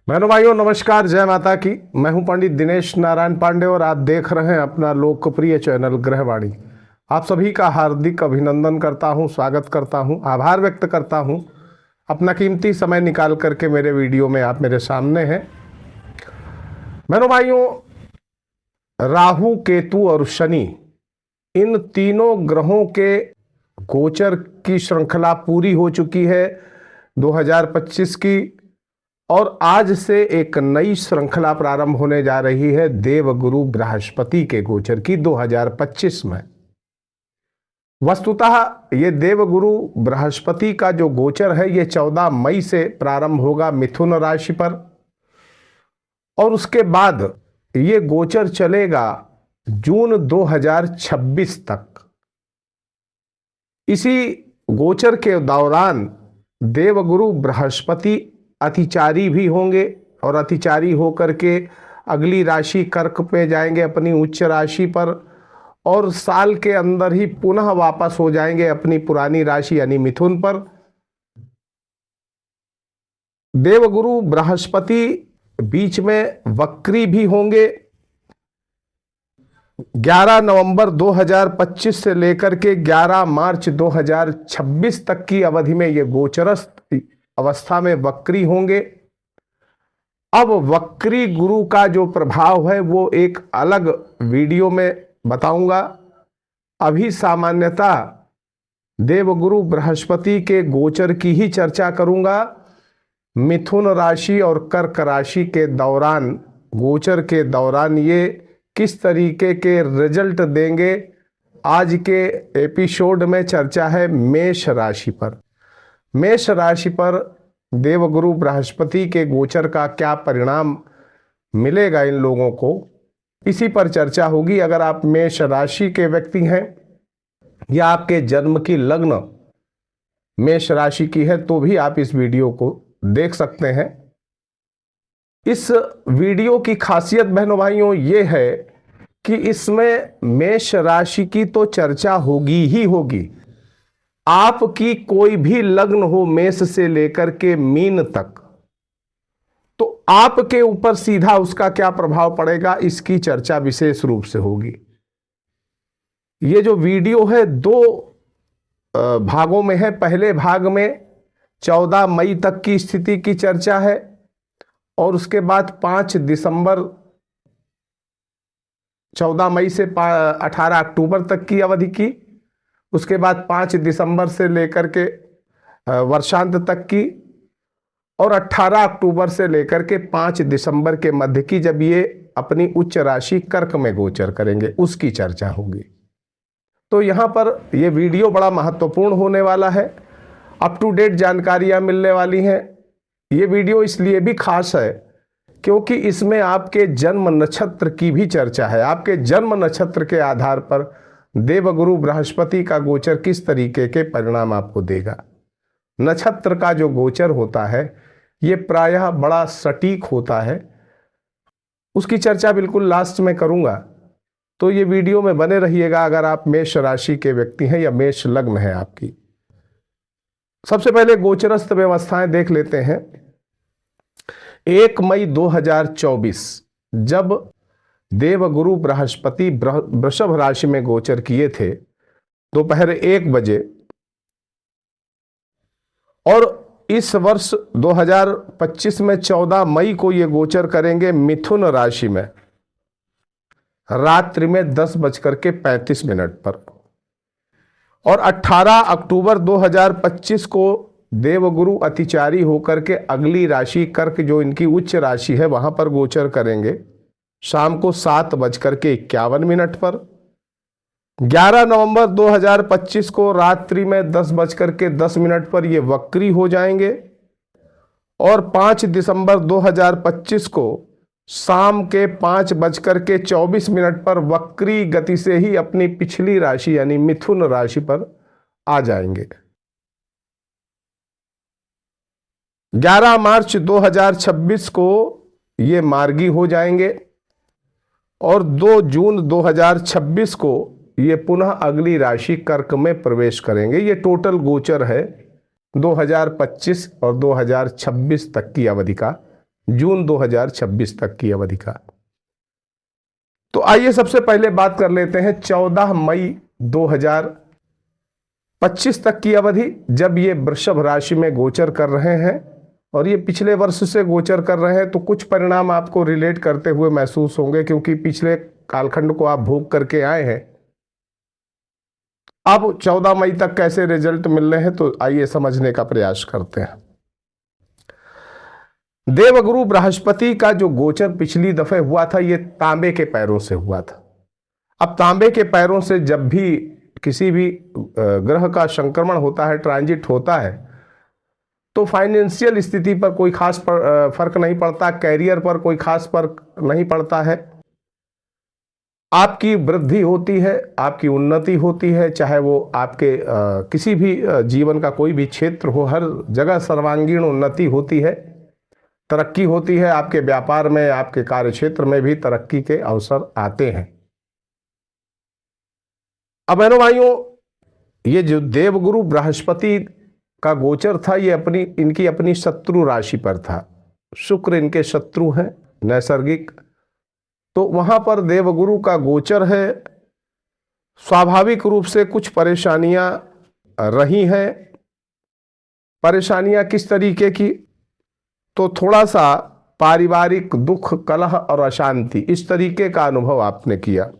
बहनों भाइयों नमस्कार, जय माता की। मैं हूं पंडित दिनेश नारायण पांडे और आप देख रहे हैं अपना लोकप्रिय चैनल ग्रहवाणी। आप सभी का हार्दिक अभिनंदन करता हूं, स्वागत करता हूं, आभार व्यक्त करता हूं। अपना कीमती समय निकाल करके मेरे वीडियो में आप मेरे सामने हैं। बहनों भाइयों, राहु, केतु और शनि, इन तीनों ग्रहों के गोचर की श्रृंखला पूरी हो चुकी है 2025 की, और आज से एक नई श्रृंखला प्रारंभ होने जा रही है देवगुरु बृहस्पति के गोचर की 2025 में। वस्तुतः ये देवगुरु बृहस्पति का जो गोचर है ये 14 मई से प्रारंभ होगा मिथुन राशि पर, और उसके बाद ये गोचर चलेगा जून 2026 तक। इसी गोचर के दौरान देवगुरु बृहस्पति अतिचारी भी होंगे और अतिचारी होकर के अगली राशि कर्क पे जाएंगे अपनी उच्च राशि पर, और साल के अंदर ही पुनः वापस हो जाएंगे अपनी पुरानी राशि यानी मिथुन पर। देवगुरु बृहस्पति बीच में वक्री भी होंगे। 11 नवंबर 2025 से लेकर के 11 मार्च 2026 तक की अवधि में ये गोचरस्थ अवस्था में वक्री होंगे। अब वक्री गुरु का जो प्रभाव है वो एक अलग वीडियो में बताऊंगा। अभी सामान्यतः देवगुरु बृहस्पति के गोचर की ही चर्चा करूंगा। मिथुन राशि और कर्क राशि के दौरान, गोचर के दौरान ये किस तरीके के रिजल्ट देंगे, आज के एपिसोड में चर्चा है मेष राशि पर। मेष राशि पर देवगुरु बृहस्पति के गोचर का क्या परिणाम मिलेगा इन लोगों को, इसी पर चर्चा होगी। अगर आप मेष राशि के व्यक्ति हैं या आपके जन्म की लग्न मेष राशि की है तो भी आप इस वीडियो को देख सकते हैं। इस वीडियो की खासियत बहनों भाइयों ये है कि इसमें मेष राशि की तो चर्चा होगी ही होगी। आपकी कोई भी लग्न हो मेष से लेकर के मीन तक, तो आपके ऊपर सीधा उसका क्या प्रभाव पड़ेगा इसकी चर्चा विशेष रूप से होगी। ये जो वीडियो है दो भागों में है। पहले भाग में 14 मई तक की स्थिति की चर्चा है, और उसके बाद 5 दिसंबर 14 मई से 18 अक्टूबर तक की अवधि की, उसके बाद 5 दिसंबर से लेकर के वर्षांत तक की, और 18 अक्टूबर से लेकर के 5 दिसंबर के मध्य की, जब ये अपनी उच्च राशि कर्क में गोचर करेंगे, उसकी चर्चा होगी। तो यहाँ पर ये वीडियो बड़ा महत्वपूर्ण होने वाला है। अप टू डेट जानकारियाँ मिलने वाली हैं। ये वीडियो इसलिए भी खास है क्योंकि इसमें आपके जन्म नक्षत्र की भी चर्चा है। आपके जन्म नक्षत्र के आधार पर देवगुरु बृहस्पति का गोचर किस तरीके के परिणाम आपको देगा। नक्षत्र का जो गोचर होता है ये प्रायः बड़ा सटीक होता है। उसकी चर्चा बिल्कुल लास्ट में करूंगा, तो ये वीडियो में बने रहिएगा अगर आप मेष राशि के व्यक्ति हैं या मेष लग्न है आपकी। सबसे पहले गोचरस्थ व्यवस्थाएं देख लेते हैं। 1 मई 2024 जब देवगुरु बृहस्पति वृषभ राशि में गोचर किए थे दोपहर 1 बजे, और इस वर्ष 2025 में 14 मई को ये गोचर करेंगे मिथुन राशि में रात्रि में 10:35 पर, और 18 अक्टूबर 2025 को देवगुरु अतिचारी होकर के अगली राशि कर्क, जो इनकी उच्च राशि है, वहां पर गोचर करेंगे शाम को 7:51 पर। 11 नवंबर 2025 को रात्रि में 10:10 पर ये वक्री हो जाएंगे, और 5 दिसंबर 2025 को शाम के 5:24 पर वक्री गति से ही अपनी पिछली राशि यानी मिथुन राशि पर आ जाएंगे। 11 मार्च 2026 को ये मार्गी हो जाएंगे, और 2 जून 2026 को ये पुनः अगली राशि कर्क में प्रवेश करेंगे। ये टोटल गोचर है 2025 और 2026 तक की अवधि का जून 2026 तक की अवधि का। तो आइए सबसे पहले बात कर लेते हैं 14 मई 2025 तक की अवधि, जब ये वृषभ राशि में गोचर कर रहे हैं और ये पिछले वर्ष से गोचर कर रहे हैं। तो कुछ परिणाम आपको रिलेट करते हुए महसूस होंगे, क्योंकि पिछले कालखंड को आप भोग करके आए हैं। अब 14 मई तक कैसे रिजल्ट मिल रहे हैं, तो आइए समझने का प्रयास करते हैं। देवगुरु बृहस्पति का जो गोचर पिछली दफे हुआ था, ये तांबे के पैरों से हुआ था। अब तांबे के पैरों से जब भी किसी भी ग्रह का संक्रमण होता है, ट्रांजिट होता है, तो फाइनेंशियल स्थिति पर कोई खास फर्क नहीं पड़ता, कैरियर पर कोई खास फर्क नहीं पड़ता है। आपकी वृद्धि होती है, आपकी उन्नति होती है, चाहे वो आपके किसी भी जीवन का कोई भी क्षेत्र हो, हर जगह सर्वांगीण उन्नति होती है, तरक्की होती है। आपके व्यापार में, आपके कार्य क्षेत्र में भी तरक्की के अवसर आते हैं। अब बहनों भाइयों, ये जो देवगुरु बृहस्पति का गोचर था, ये इनकी अपनी शत्रु राशि पर था। शुक्र इनके शत्रु हैं नैसर्गिक, तो वहां पर देवगुरु का गोचर है। स्वाभाविक रूप से कुछ परेशानियां रही हैं। परेशानियां किस तरीके की, तो थोड़ा सा पारिवारिक दुख, कलह और अशांति, इस तरीके का अनुभव आपने किया।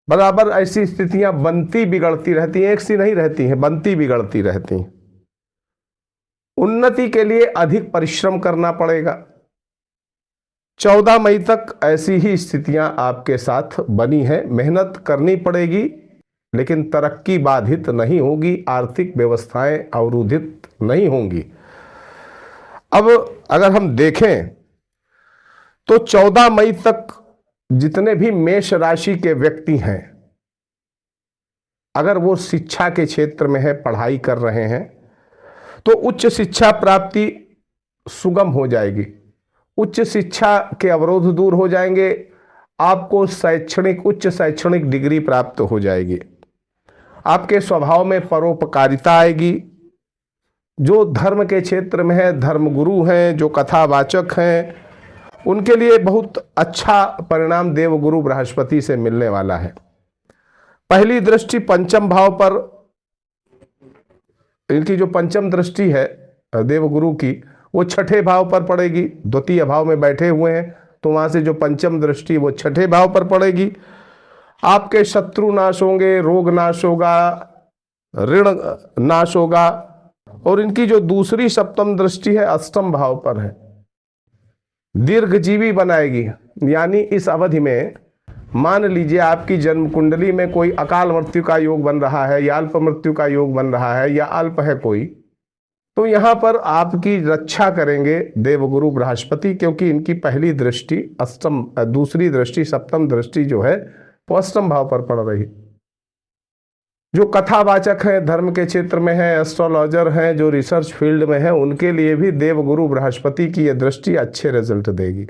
बराबर ऐसी स्थितियां बनती बिगड़ती रहती हैं, एक सी नहीं रहती हैं, बनती बिगड़ती रहती हैं। उन्नति के लिए अधिक परिश्रम करना पड़ेगा। 14 मई तक ऐसी ही स्थितियां आपके साथ बनी हैं। मेहनत करनी पड़ेगी, लेकिन तरक्की बाधित नहीं होगी, आर्थिक व्यवस्थाएं अवरुद्धित नहीं होंगी। अब अगर हम देखें तो 14 मई तक जितने भी मेष राशि के व्यक्ति हैं, अगर वो शिक्षा के क्षेत्र में है, पढ़ाई कर रहे हैं, तो उच्च शिक्षा प्राप्ति सुगम हो जाएगी। उच्च शिक्षा के अवरोध दूर हो जाएंगे। आपको उच्च शैक्षणिक डिग्री प्राप्त हो जाएगी। आपके स्वभाव में परोपकारिता आएगी। जो धर्म के क्षेत्र में है, धर्मगुरु हैं, जो कथावाचक हैं, उनके लिए बहुत अच्छा परिणाम देवगुरु बृहस्पति से मिलने वाला है। पहली दृष्टि पंचम भाव पर, इनकी जो पंचम दृष्टि है देवगुरु की, वो छठे भाव पर पड़ेगी। द्वितीय भाव में बैठे हुए हैं, तो वहां से जो पंचम दृष्टि वो छठे भाव पर पड़ेगी। आपके शत्रु नाश होंगे, रोग नाश होगा, ऋण नाश होगा। और इनकी जो दूसरी सप्तम दृष्टि है अष्टम भाव पर है, दीर्घजीवी बनाएगी। यानी इस अवधि में मान लीजिए आपकी जन्म कुंडली में कोई अकाल मृत्यु का योग बन रहा है, या अल्प मृत्यु का योग बन रहा है, या अल्प है कोई, तो यहां पर आपकी रक्षा करेंगे देवगुरु बृहस्पति, क्योंकि इनकी पहली दृष्टि अष्टम, दूसरी दृष्टि सप्तम दृष्टि जो है वो अष्टम भाव पर पड़ रही। जो कथावाचक हैं, धर्म के क्षेत्र में है, एस्ट्रोलॉजर हैं, जो रिसर्च फील्ड में है, उनके लिए भी देवगुरु बृहस्पति की यह दृष्टि अच्छे रिजल्ट देगी।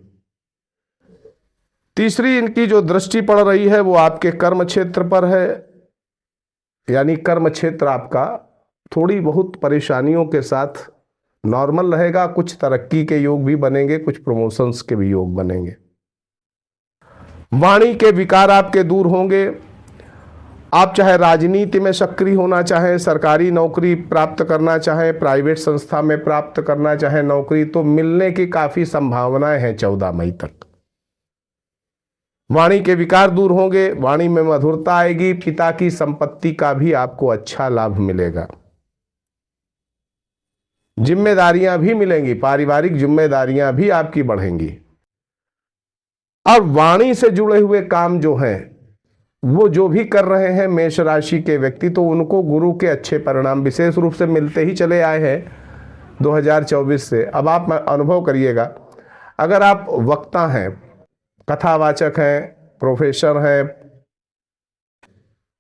तीसरी इनकी जो दृष्टि पड़ रही है वो आपके कर्म क्षेत्र पर है। यानी कर्म क्षेत्र आपका थोड़ी बहुत परेशानियों के साथ नॉर्मल रहेगा। कुछ तरक्की के योग भी बनेंगे, कुछ प्रमोशंस के भी योग बनेंगे। वाणी के विकार आपके दूर होंगे। आप चाहे राजनीति में सक्रिय होना चाहें, सरकारी नौकरी प्राप्त करना चाहें, प्राइवेट संस्था में प्राप्त करना चाहें नौकरी, तो मिलने की काफी संभावनाएं हैं 14 मई तक। वाणी के विकार दूर होंगे, वाणी में मधुरता आएगी। पिता की संपत्ति का भी आपको अच्छा लाभ मिलेगा। जिम्मेदारियां भी मिलेंगी, पारिवारिक जिम्मेदारियां भी आपकी बढ़ेंगी। अब वाणी से जुड़े हुए काम जो हैं, वो जो भी कर रहे हैं मेष राशि के व्यक्ति, तो उनको गुरु के अच्छे परिणाम विशेष रूप से मिलते ही चले आए हैं 2024 से। अब आप अनुभव करिएगा, अगर आप वक्ता हैं, कथावाचक हैं, प्रोफेसर हैं,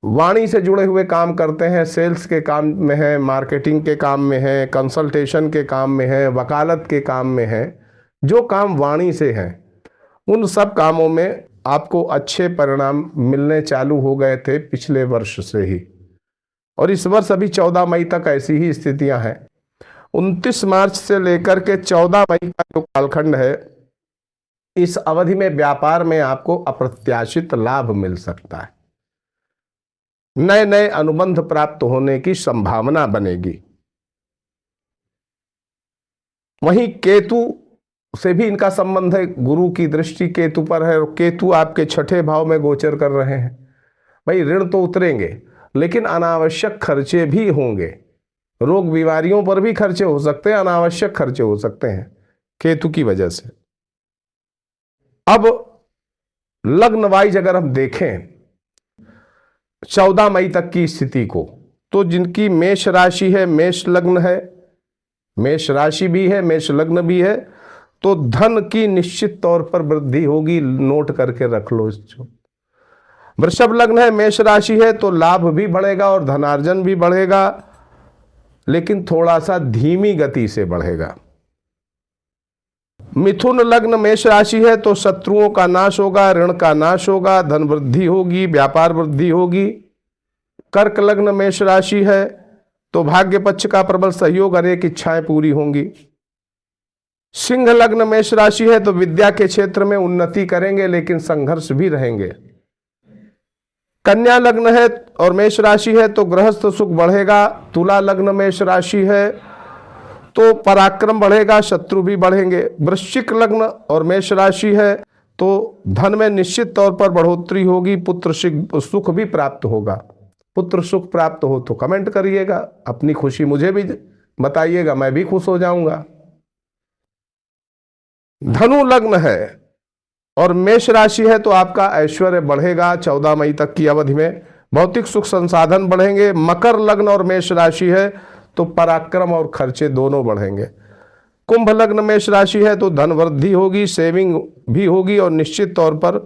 वाणी से जुड़े हुए काम करते हैं, सेल्स के काम में हैं, मार्केटिंग के काम में हैं, कंसल्टेशन के काम में हैं, वकालत के काम में हैं, जो काम वाणी से हैं, उन सब कामों में आपको अच्छे परिणाम मिलने चालू हो गए थे पिछले वर्ष से ही। और इस वर्ष अभी 14 मई तक ऐसी ही स्थितियां हैं। 29 मार्च से लेकर के 14 मई का जो कालखंड है, इस अवधि में व्यापार में आपको अप्रत्याशित लाभ मिल सकता है। नए नए अनुबंध प्राप्त होने की संभावना बनेगी। वहीं केतु से भी इनका संबंध है, गुरु की दृष्टि केतु पर है और केतु आपके छठे भाव में गोचर कर रहे हैं। भाई ऋण तो उतरेंगे, लेकिन अनावश्यक खर्चे भी होंगे। रोग बीमारियों पर भी खर्चे हो सकते हैं, अनावश्यक खर्चे हो सकते हैं केतु की वजह से। अब लग्न वाइज अगर हम देखें 14 मई तक की स्थिति को, तो जिनकी मेष राशि है, मेष लग्न है, मेष राशि भी है, मेष लग्न भी है, तो धन की निश्चित तौर पर वृद्धि होगी। नोट करके रख लो इसको। वृषभ लग्न है, मेष राशि है, तो लाभ भी बढ़ेगा और धनार्जन भी बढ़ेगा, लेकिन थोड़ा सा धीमी गति से बढ़ेगा। मिथुन लग्न मेष राशि है, तो शत्रुओं का नाश होगा, ऋण का नाश होगा, धन वृद्धि होगी, व्यापार वृद्धि होगी। कर्क लग्न मेष राशि है, तो भाग्य पक्ष का प्रबल सहयोग, अनेक इच्छाएं पूरी होंगी। सिंह लग्न मेष राशि है, तो विद्या के क्षेत्र में उन्नति करेंगे, लेकिन संघर्ष भी रहेंगे। कन्या लग्न है और मेष राशि है, तो गृहस्थ सुख बढ़ेगा। तुला लग्न मेष राशि है, तो पराक्रम बढ़ेगा, शत्रु भी बढ़ेंगे। वृश्चिक लग्न और मेष राशि है, तो धन में निश्चित तौर पर बढ़ोतरी होगी, पुत्र सुख भी प्राप्त होगा। पुत्र सुख प्राप्त हो तो कमेंट करिएगा, अपनी खुशी मुझे भी बताइएगा, मैं भी खुश हो जाऊंगा। धनु लग्न है और मेष राशि है, तो आपका ऐश्वर्य बढ़ेगा 14 मई तक की अवधि में, भौतिक सुख संसाधन बढ़ेंगे। मकर लग्न और मेष राशि है, तो पराक्रम और खर्चे दोनों बढ़ेंगे। कुंभ लग्न मेष राशि है, तो धन वृद्धि होगी, सेविंग भी होगी और निश्चित तौर पर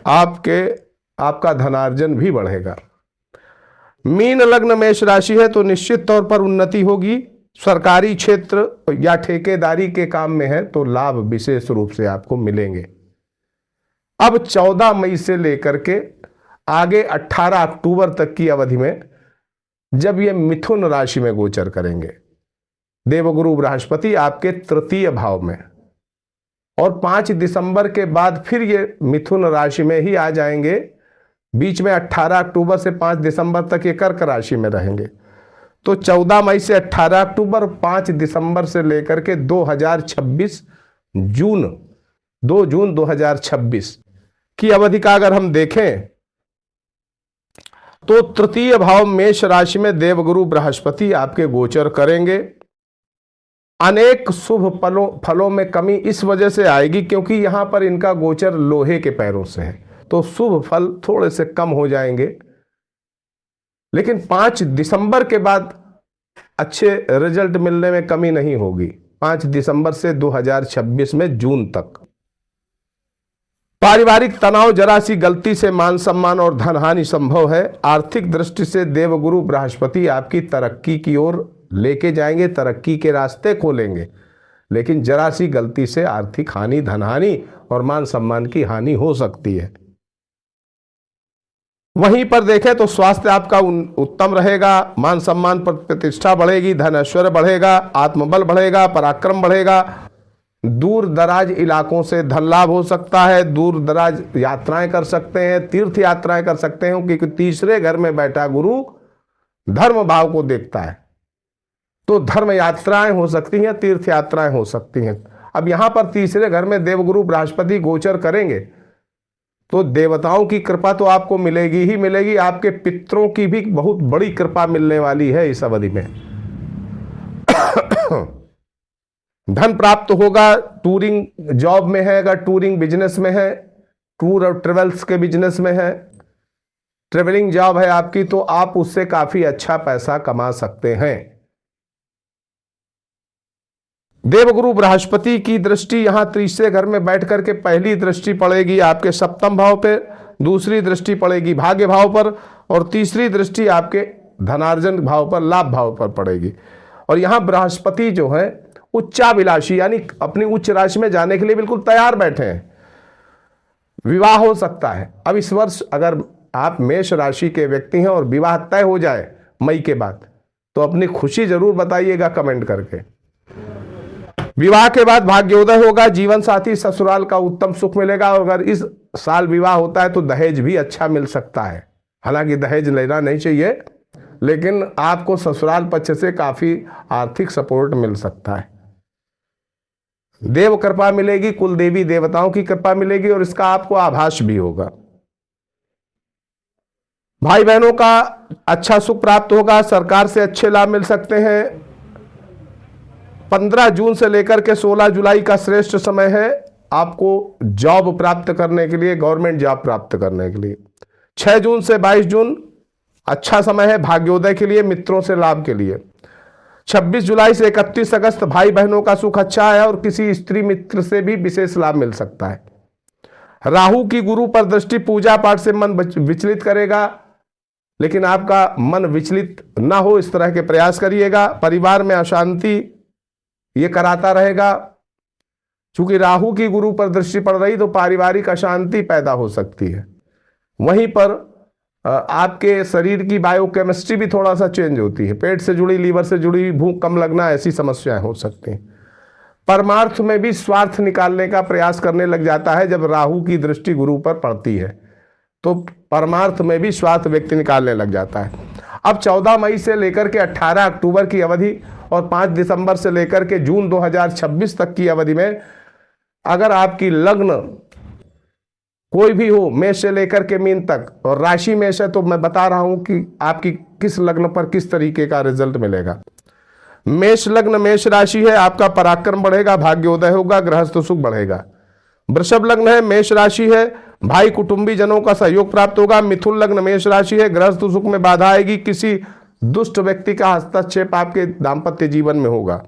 आपका धनार्जन भी बढ़ेगा। मीन लग्न मेष राशि है, तो निश्चित तौर पर उन्नति होगी। सरकारी क्षेत्र या ठेकेदारी के काम में है, तो लाभ विशेष रूप से आपको मिलेंगे। अब 14 मई से लेकर के आगे 18 अक्टूबर तक की अवधि में जब ये मिथुन राशि में गोचर करेंगे, देवगुरु बृहस्पति आपके तृतीय भाव में, और 5 दिसंबर के बाद फिर ये मिथुन राशि में ही आ जाएंगे। बीच में 18 अक्टूबर से 5 दिसंबर तक ये कर्क राशि में रहेंगे। तो 14 मई से 18 अक्टूबर, 5 दिसंबर से लेकर के 2026 जून 2 जून 2026 की अवधि का अगर हम देखें, तो तृतीय भाव मेष राशि में देवगुरु बृहस्पति आपके गोचर करेंगे। अनेक शुभ फलों में कमी इस वजह से आएगी क्योंकि यहां पर इनका गोचर लोहे के पैरों से है, तो शुभ फल थोड़े से कम हो जाएंगे। लेकिन 5 दिसंबर के बाद अच्छे रिजल्ट मिलने में कमी नहीं होगी। 5 दिसंबर से 2026 में जून तक पारिवारिक तनाव, जरा सी गलती से मान सम्मान और धन हानि संभव है। आर्थिक दृष्टि से देवगुरु बृहस्पति आपकी तरक्की की ओर लेके जाएंगे, तरक्की के रास्ते खोलेंगे, लेकिन जरा सी गलती से आर्थिक हानि, धन हानि और मान सम्मान की हानि हो सकती है। वहीं पर देखें तो स्वास्थ्य आपका उत्तम रहेगा, मान सम्मान पर प्रतिष्ठा बढ़ेगी, धन ऐश्वर्य बढ़ेगा, आत्मबल बढ़ेगा, पराक्रम बढ़ेगा। दूर दराज इलाकों से धन लाभ हो सकता है, दूर दराज यात्राएं कर सकते हैं, तीर्थ यात्राएं कर सकते हैं, क्योंकि तीसरे घर में बैठा गुरु धर्म भाव को देखता है, तो धर्म यात्राएं हो सकती हैं, तीर्थ यात्राएं हो सकती हैं। अब यहां पर तीसरे घर में देवगुरु बृहस्पति गोचर करेंगे, तो देवताओं की कृपा तो आपको मिलेगी ही मिलेगी, आपके पितरों की भी बहुत बड़ी कृपा मिलने वाली है इस अवधि में। धन प्राप्त होगा, टूरिंग जॉब में है, अगर टूरिंग बिजनेस में है, टूर और ट्रेवल्स के बिजनेस में है, ट्रेवलिंग जॉब है आपकी, तो आप उससे काफी अच्छा पैसा कमा सकते हैं। देवगुरु बृहस्पति की दृष्टि यहां तीसरे घर में बैठ करके पहली दृष्टि पड़ेगी आपके सप्तम भाव पे, दूसरी दृष्टि पड़ेगी भाग्य भाव पर, और तीसरी दृष्टि आपके धनार्जन भाव पर, लाभ भाव पर पड़ेगी। और यहां बृहस्पति जो है उच्चाभिलाषी, यानी अपनी उच्च राशि में जाने के लिए बिल्कुल तैयार बैठे हैं। विवाह हो सकता है। अब इस वर्ष अगर आप मेष राशि के व्यक्ति हैं और विवाह तय हो जाए मई के बाद, तो अपनी खुशी जरूर बताइएगा कमेंट करके। विवाह के बाद भाग्योदय होगा, जीवन साथी ससुराल का उत्तम सुख मिलेगा। और अगर इस साल विवाह होता है तो दहेज भी अच्छा मिल सकता है। हालांकि दहेज लेना नहीं चाहिए, लेकिन आपको ससुराल पक्ष से काफी आर्थिक सपोर्ट मिल सकता है। देव कृपा मिलेगी, कुल देवी देवताओं की कृपा मिलेगी और इसका आपको आभास भी होगा। भाई बहनों का अच्छा सुख प्राप्त होगा, सरकार से अच्छे लाभ मिल सकते हैं। 15 जून से लेकर के 16 जुलाई का श्रेष्ठ समय है आपको जॉब प्राप्त करने के लिए, गवर्नमेंट जॉब प्राप्त करने के लिए। 6 जून से 22 जून अच्छा समय है भाग्योदय के लिए, मित्रों से लाभ के लिए। 26 जुलाई से 31 अगस्त भाई बहनों का सुख अच्छा है और किसी स्त्री मित्र से भी विशेष लाभ मिल सकता है। राहु की गुरु पर दृष्टि पूजा पाठ से मन विचलित करेगा, लेकिन आपका मन विचलित ना हो इस तरह के प्रयास करिएगा। परिवार में अशांति ये कराता रहेगा। चूंकि राहु की गुरु पर दृष्टि पड़ रही तो पारिवारिक अशांति पैदा हो सकती है। वहीं पर आपके शरीर की बायोकेमिस्ट्री भी थोड़ा सा चेंज होती है। पेट से जुड़ी, लीवर से जुड़ी, भूख कम लगना, ऐसी समस्याएं हो सकती हैं। परमार्थ में भी स्वार्थ निकालने का प्रयास करने लग जाता है जब राहु की दृष्टि गुरु पर पड़ती है, तो परमार्थ में भी स्वार्थ व्यक्ति निकालने लग जाता है। अब 14 मई से लेकर के 18 अक्टूबर की अवधि और 5 दिसंबर से लेकर के जून 2026 तक की अवधि में अगर आपकी लग्न कोई भी हो, मेष से लेकर के मीन तक, और राशि मेष है, तो मैं बता रहा हूं कि आपकी किस लग्न पर किस तरीके का रिजल्ट मिलेगा। मेष लग्न, मेष राशि है, आपका पराक्रम बढ़ेगा, भाग्योदय होगा, गृहस्थ सुख बढ़ेगा। वृषभ लग्न है, मेष राशि है, भाई कुटुंबी जनों का सहयोग प्राप्त होगा। मिथुन लग्न, मेष राशि है, गृहस्थ सुख में बाधा आएगी, किसी दुष्ट व्यक्ति का हस्तक्षेप आपके दाम्पत्य जीवन में होगा,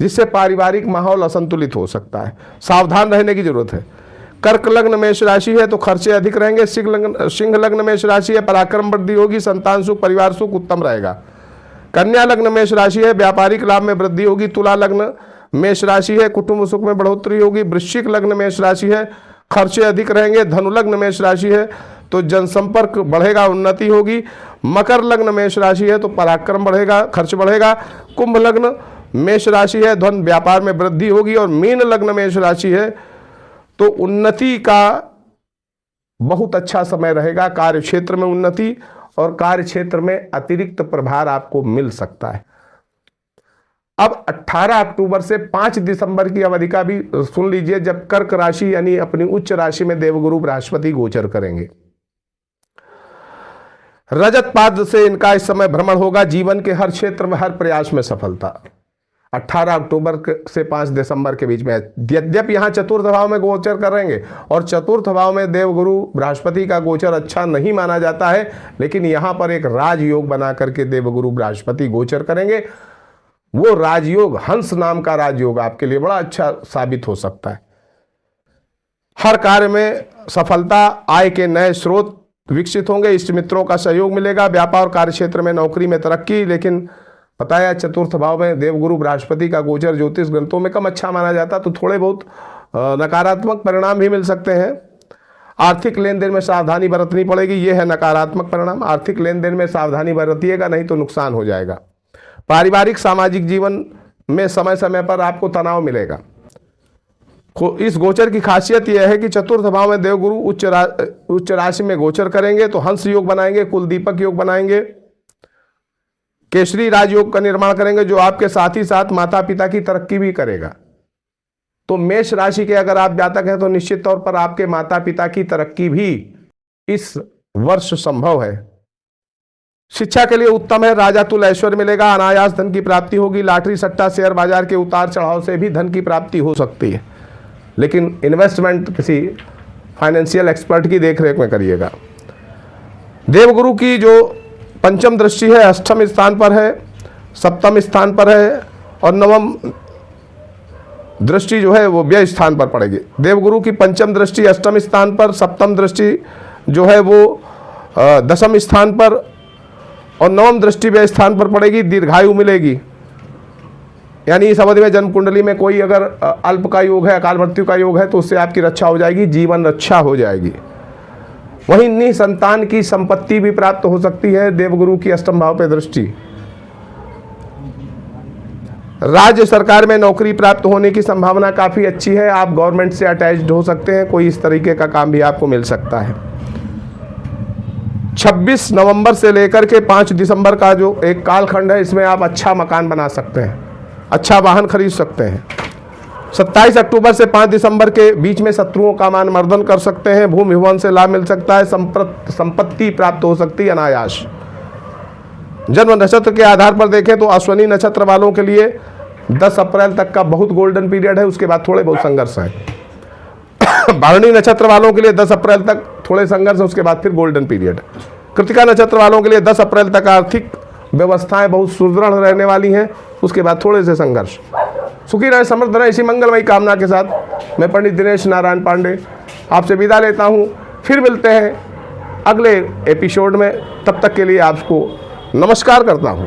जिससे पारिवारिक माहौल असंतुलित हो सकता है, सावधान रहने की जरूरत है। कर्क लग्न मेष राशि है तो खर्चे अधिक रहेंगे। सिंह लग्न मेष राशि है, पराक्रम वृद्धि होगी, संतान सुख, परिवार सुख उत्तम रहेगा। कन्या लग्न मेष राशि है, व्यापारिक लाभ में वृद्धि होगी। तुला लग्न मेष राशि है, कुटुंब सुख में बढ़ोतरी होगी। वृश्चिक लग्न मेष राशि है, खर्चे अधिक रहेंगे। धनु लग्न मेष राशि है तो जनसंपर्क बढ़ेगा, उन्नति होगी। मकर लग्न मेष राशि है तो पराक्रम बढ़ेगा, खर्च बढ़ेगा। कुंभ लग्न मेष राशि है, धन व्यापार में वृद्धि होगी। और मीन लग्न मेष राशि है तो उन्नति का बहुत अच्छा समय रहेगा। कार्य क्षेत्र में उन्नति और कार्य क्षेत्र में अतिरिक्त प्रभार आपको मिल सकता है। अब 18 अक्टूबर से 5 दिसंबर की अवधि का भी सुन लीजिए, जब कर्क राशि यानी अपनी उच्च राशि में देवगुरु बृहस्पति गोचर करेंगे। रजत पाद से इनका इस समय भ्रमण होगा। जीवन के हर क्षेत्र में, हर प्रयास में सफलता। 18 अक्टूबर से 5 दिसंबर के बीच में, यद्यपि यहाँ चतुर्थ भाव में गोचर करेंगे और चतुर्थ भाव में देवगुरु बृहस्पति का गोचर अच्छा नहीं माना जाता है, लेकिन यहाँ पर एक राजयोग बना करके देवगुरु बृहस्पति गोचर करेंगे। वो राजयोग, हंस नाम का राजयोग, आपके लिए बड़ा अच्छा साबित हो सकता है। हर कार्य में सफलता, आय के नए स्रोत विकसित होंगे, इष्ट मित्रों का सहयोग मिलेगा। व्यापार और कार्य क्षेत्र में, नौकरी में तरक्की। लेकिन बताया चतुर्थ भाव में देवगुरु बृहस्पति का गोचर ज्योतिष ग्रंथों में कम अच्छा माना जाता, तो थोड़े बहुत नकारात्मक परिणाम भी मिल सकते हैं। आर्थिक लेन देन में सावधानी बरतनी पड़ेगी, यह है नकारात्मक परिणाम। आर्थिक लेन देन में सावधानी बरतिएगा, नहीं तो नुकसान हो जाएगा। पारिवारिक सामाजिक जीवन में समय समय पर आपको तनाव मिलेगा। इस गोचर की खासियत यह है कि चतुर्थ भाव में देवगुरु उच्च राशि में गोचर करेंगे तो हंस योग बनाएंगे, कुल दीपक योग बनाएंगे, केसरी राजयोग का निर्माण करेंगे, जो आपके साथ ही साथ माता पिता की तरक्की भी करेगा। तो मेष राशि के अगर आप जातक हैं तो निश्चित तौर पर आपके माता पिता की तरक्की भी इस वर्ष संभव है। शिक्षा के लिए उत्तम है, राजा तुल ऐश्वर्य मिलेगा, अनायास धन की प्राप्ति होगी। लॉटरी, सट्टा, शेयर बाजार के उतार चढ़ाव से भी धन की प्राप्ति हो सकती है, लेकिन इन्वेस्टमेंट किसी फाइनेंशियल एक्सपर्ट की देखरेख में करिएगा। देवगुरु की जो पंचम दृष्टि है अष्टम स्थान पर है, सप्तम स्थान पर है, और नवम दृष्टि जो है वो व्यय स्थान पर पड़ेगी। देवगुरु की पंचम दृष्टि अष्टम स्थान पर, सप्तम दृष्टि जो है वो दशम स्थान पर, और नवम दृष्टि व्यय स्थान पर पड़ेगी। दीर्घायु मिलेगी, यानी इस अवधि में जन्म कुंडली में कोई अगर अल्प का योग है, अकाल मृत्यु का योग है, तो उससे आपकी रक्षा हो जाएगी, जीवन रक्षा हो जाएगी। वहीं निसंतान की संपत्ति भी प्राप्त हो सकती है देवगुरु की अष्टम भाव पे दृष्टि। राज्य सरकार में नौकरी प्राप्त होने की संभावना काफ़ी अच्छी है। आप गवर्नमेंट से अटैच्ड हो सकते हैं, कोई इस तरीके का काम भी आपको मिल सकता है। 26 नवंबर से लेकर के 5 दिसंबर का जो एक कालखंड है, इसमें आप अच्छा मकान बना सकते हैं, अच्छा वाहन खरीद सकते हैं। 27 अक्टूबर से 5 दिसंबर के बीच में शत्रुओं का मान मर्दन कर सकते हैं। भूमि भवन से लाभ मिल सकता है। संपत्ति प्राप्त हो सकती है अनायास। जन्म नक्षत्र के आधार पर देखें तो अश्विनी नक्षत्र वालों के लिए 10 अप्रैल तक का बहुत गोल्डन पीरियड है, उसके बाद थोड़े बहुत संघर्ष है। भरणी नक्षत्र वालों के लिए 10 अप्रैल तक थोड़े संघर्ष है, उसके बाद फिर गोल्डन पीरियड। कृतिका नक्षत्र वालों के लिए 10 अप्रैल तक आर्थिक व्यवस्थाएं बहुत सुदृढ़ रहने वाली हैं, उसके बाद थोड़े से संघर्ष। सुखी रहे, समृद्ध रहे, इसी मंगलमयी कामना के साथ मैं पंडित दिनेश नारायण पांडे आपसे विदा लेता हूं। फिर मिलते हैं अगले एपिसोड में, तब तक के लिए आपको नमस्कार करता हूं।